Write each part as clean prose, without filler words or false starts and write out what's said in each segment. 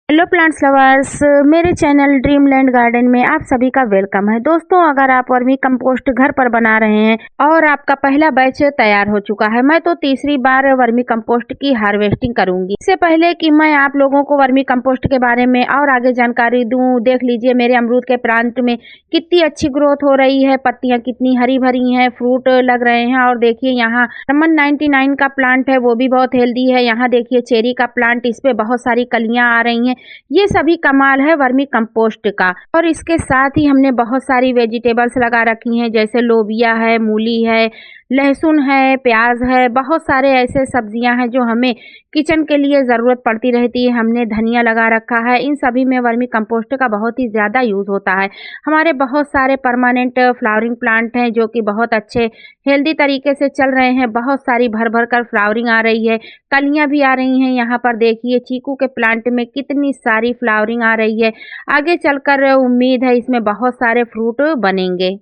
Hello plants lovers, मेरे channel dreamland garden में आप सभी का वेलकम है। दोस्तों, अगर आप वर्मी कंपोस्ट घर पर बना रहे हैं और आपका पहला बैच तैयार हो चुका है, मैं तो तीसरी बार वर्मी कंपोस्ट की हार्वेस्टिंग करूंगी। इससे पहले कि मैं आप लोगों को वर्मी कंपोस्ट के बारे में और आगे जानकारी दूं, देख लीजिए मेरे अमरूद के प्लांट में कितनी अच्छी ग्रोथ हो रही है, पत्तियां कितनी हरी भरी हैं, फ्रूट लग रहे हैं। और देखिए यहाँ रमन 99 का प्लांट है, वो भी बहुत हेल्दी है। यहाँ देखिए चेरी का प्लांट, इस पे बहुत सारी कलियां आ रही हैं। ये सभी कमाल है वर्मी कंपोस्ट का। और इसके साथ ही हमने बहुत सारी वेजिटेबल्स लगा रखी हैं, जैसे लोबिया है, मूली है, लहसुन है, प्याज है। बहुत सारे ऐसे सब्जियां हैं जो हमें किचन के लिए ज़रूरत पड़ती रहती है। हमने धनिया लगा रखा है। इन सभी में वर्मी कंपोस्ट का बहुत ही ज़्यादा यूज़ होता है। हमारे बहुत सारे परमानेंट फ्लावरिंग प्लांट हैं जो कि बहुत अच्छे हेल्दी तरीके से चल रहे हैं। बहुत सारी भर भर कर फ्लावरिंग आ रही है, कलियां भी आ रही हैं। यहाँ पर देखिए चीकू के प्लांट में कितनी सारी फ्लावरिंग आ रही है। आगे चलकर उम्मीद है इसमें बहुत सारे फ्रूट बनेंगे।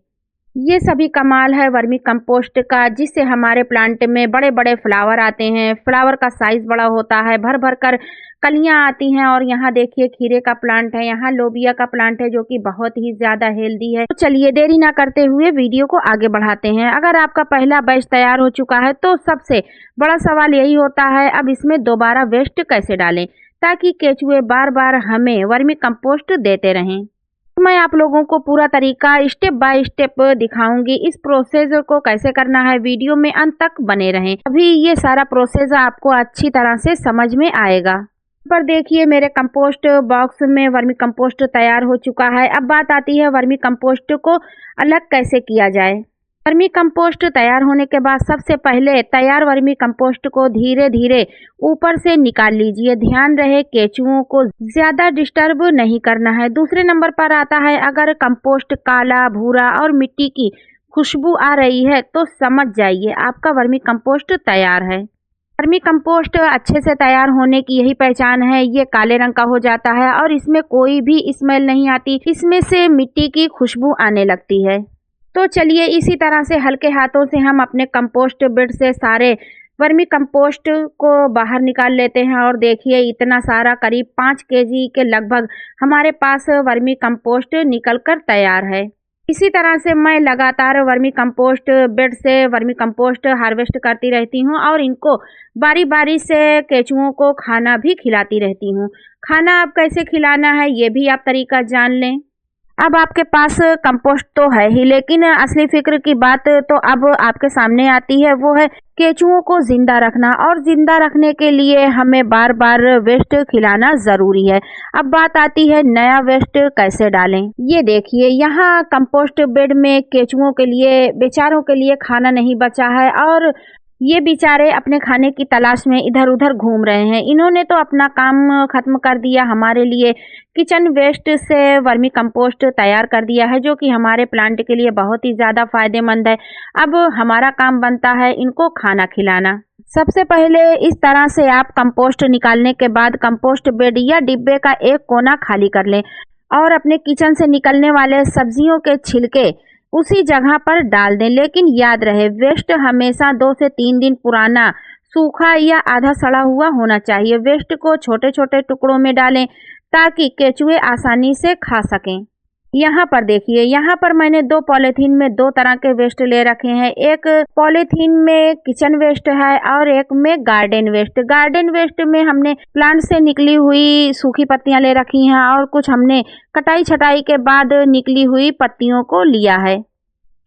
ये सभी कमाल है वर्मी कंपोस्ट का, जिससे हमारे प्लांट में बड़े बड़े फ्लावर आते हैं। फ्लावर का साइज बड़ा होता है, भर भर कर कलियां आती हैं। और यहाँ देखिए खीरे का प्लांट है, यहाँ लोबिया का प्लांट है जो कि बहुत ही ज्यादा हेल्दी है। तो चलिए देरी ना करते हुए वीडियो को आगे बढ़ाते हैं। अगर आपका पहला बैच तैयार हो चुका है तो सबसे बड़ा सवाल यही होता है, अब इसमें दोबारा वेस्ट कैसे डालें ताकि केचुए बार बार हमें वर्मी कंपोस्ट देते रहें। मैं आप लोगों को पूरा तरीका स्टेप बाय स्टेप दिखाऊंगी। इस प्रोसेस को कैसे करना है, वीडियो में अंत तक बने रहें, अभी ये सारा प्रोसेस आपको अच्छी तरह से समझ में आएगा। पर देखिए मेरे कंपोस्ट बॉक्स में वर्मी कंपोस्ट तैयार हो चुका है। अब बात आती है वर्मी कंपोस्ट को अलग कैसे किया जाए। वर्मी कंपोस्ट तैयार होने के बाद सबसे पहले तैयार वर्मी कंपोस्ट को धीरे धीरे ऊपर से निकाल लीजिए। ध्यान रहे केचुओं को ज्यादा डिस्टर्ब नहीं करना है। दूसरे नंबर पर आता है, अगर कंपोस्ट काला, भूरा और मिट्टी की खुशबू आ रही है तो समझ जाइए आपका वर्मी कंपोस्ट तैयार है। वर्मी कंपोस्ट अच्छे से तैयार होने की यही पहचान है, ये काले रंग का हो जाता है और इसमें कोई भी स्मेल नहीं आती, इसमें से मिट्टी की खुशबू आने लगती है। तो चलिए इसी तरह से हल्के हाथों से हम अपने कंपोस्ट बिड से सारे वर्मी कंपोस्ट को बाहर निकाल लेते हैं। और देखिए इतना सारा, करीब 5 केजी के लगभग हमारे पास वर्मी कंपोस्ट निकल कर तैयार है। इसी तरह से मैं लगातार वर्मी कंपोस्ट बेड से वर्मी कंपोस्ट हार्वेस्ट करती रहती हूँ और इनको बारी बारी से केचुओं को खाना भी खिलाती रहती हूँ। खाना अब कैसे खिलाना है ये भी आप तरीका जान लें। अब आपके पास कंपोस्ट तो है ही, लेकिन असली फिक्र की बात तो अब आपके सामने आती है, वो है केचुओं को जिंदा रखना। और जिंदा रखने के लिए हमें बार बार वेस्ट खिलाना जरूरी है। अब बात आती है नया वेस्ट कैसे डालें। ये देखिए यहाँ कंपोस्ट बेड में केचुओं के लिए, बेचारों के लिए खाना नहीं बचा है और ये बेचारे अपने खाने की तलाश में इधर उधर घूम रहे हैं। इन्होंने तो अपना काम खत्म कर दिया, हमारे लिए किचन वेस्ट से वर्मी कंपोस्ट तैयार कर दिया है, जो कि हमारे प्लांट के लिए बहुत ही ज़्यादा फायदेमंद है। अब हमारा काम बनता है इनको खाना खिलाना। सबसे पहले इस तरह से आप कंपोस्ट निकालने के बाद कंपोस्ट बेड या डिब्बे का एक कोना खाली कर लें और अपने किचन से निकलने वाले सब्जियों के छिलके उसी जगह पर डाल दें। लेकिन याद रहे वेस्ट हमेशा 2 से 3 दिन पुराना, सूखा या आधा सड़ा हुआ होना चाहिए। वेस्ट को छोटे छोटे टुकड़ों में डालें ताकि केचुए आसानी से खा सकें। यहाँ पर देखिए, यहाँ पर मैंने 2 पॉलीथीन में 2 तरह के वेस्ट ले रखे हैं। एक पॉलीथीन में किचन वेस्ट है और एक में गार्डन वेस्ट। गार्डन वेस्ट में हमने प्लांट से निकली हुई सूखी पत्तियां ले रखी हैं और कुछ हमने कटाई छटाई के बाद निकली हुई पत्तियों को लिया है।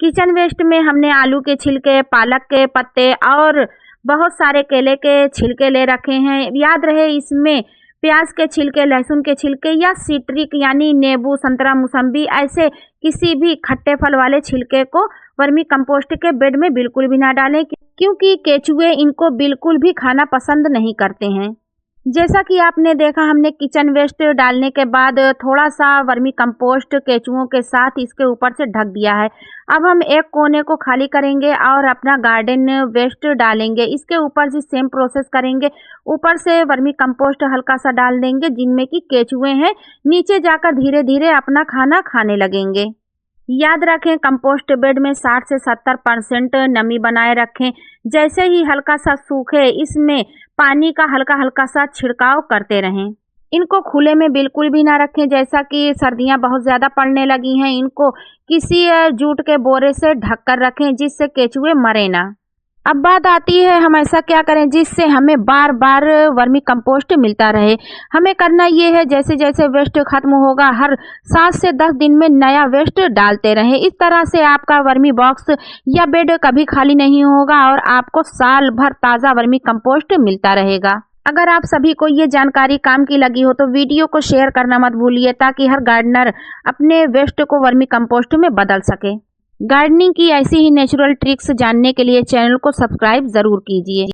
किचन वेस्ट में हमने आलू के छिलके, पालक के पत्ते और बहुत सारे केले के छिलके ले रखे हैं। याद रहे इसमें प्याज के छिलके, लहसुन के छिलके या सिट्रिक यानी नींबू, संतरा, मौसम्बी ऐसे किसी भी खट्टे फल वाले छिलके को वर्मी कंपोस्ट के बेड में बिल्कुल भी ना डालें, क्योंकि केचुए इनको बिल्कुल भी खाना पसंद नहीं करते हैं। जैसा कि आपने देखा, हमने किचन वेस्ट डालने के बाद थोड़ा सा वर्मी कंपोस्ट केचुओं के साथ इसके ऊपर से ढक दिया है। अब हम एक कोने को खाली करेंगे और अपना गार्डन वेस्ट डालेंगे। इसके ऊपर से सेम प्रोसेस करेंगे। ऊपर से वर्मी कंपोस्ट हल्का सा डाल देंगे, जिनमें कि केचुए हैं नीचे जाकर धीरे धीरे अपना खाना खाने लगेंगे। याद रखें कंपोस्ट बेड में 60 से 70% नमी बनाए रखें। जैसे ही हल्का सा सूखे, इसमें पानी का हल्का हल्का सा छिड़काव करते रहें। इनको खुले में बिल्कुल भी ना रखें, जैसा कि सर्दियाँ बहुत ज़्यादा पड़ने लगी हैं। इनको किसी जूट के बोरे से ढक कर रखें जिससे केंचुए मरे ना। अब बात आती है हम ऐसा क्या करें जिससे हमें बार-बार वर्मी कंपोस्ट मिलता रहे। हमें करना ये है जैसे जैसे वेस्ट खत्म होगा हर 7 से 10 दिन में नया वेस्ट डालते रहें। इस तरह से आपका वर्मी बॉक्स या बेड कभी खाली नहीं होगा और आपको साल भर ताज़ा वर्मी कंपोस्ट मिलता रहेगा। अगर आप सभी को ये जानकारी काम की लगी हो तो वीडियो को शेयर करना मत भूलिए ताकि हर गार्डनर अपने वेस्ट को वर्मी कंपोस्ट में बदल सके। गार्डनिंग की ऐसी ही नेचुरल ट्रिक्स जानने के लिए चैनल को सब्सक्राइब ज़रूर कीजिए।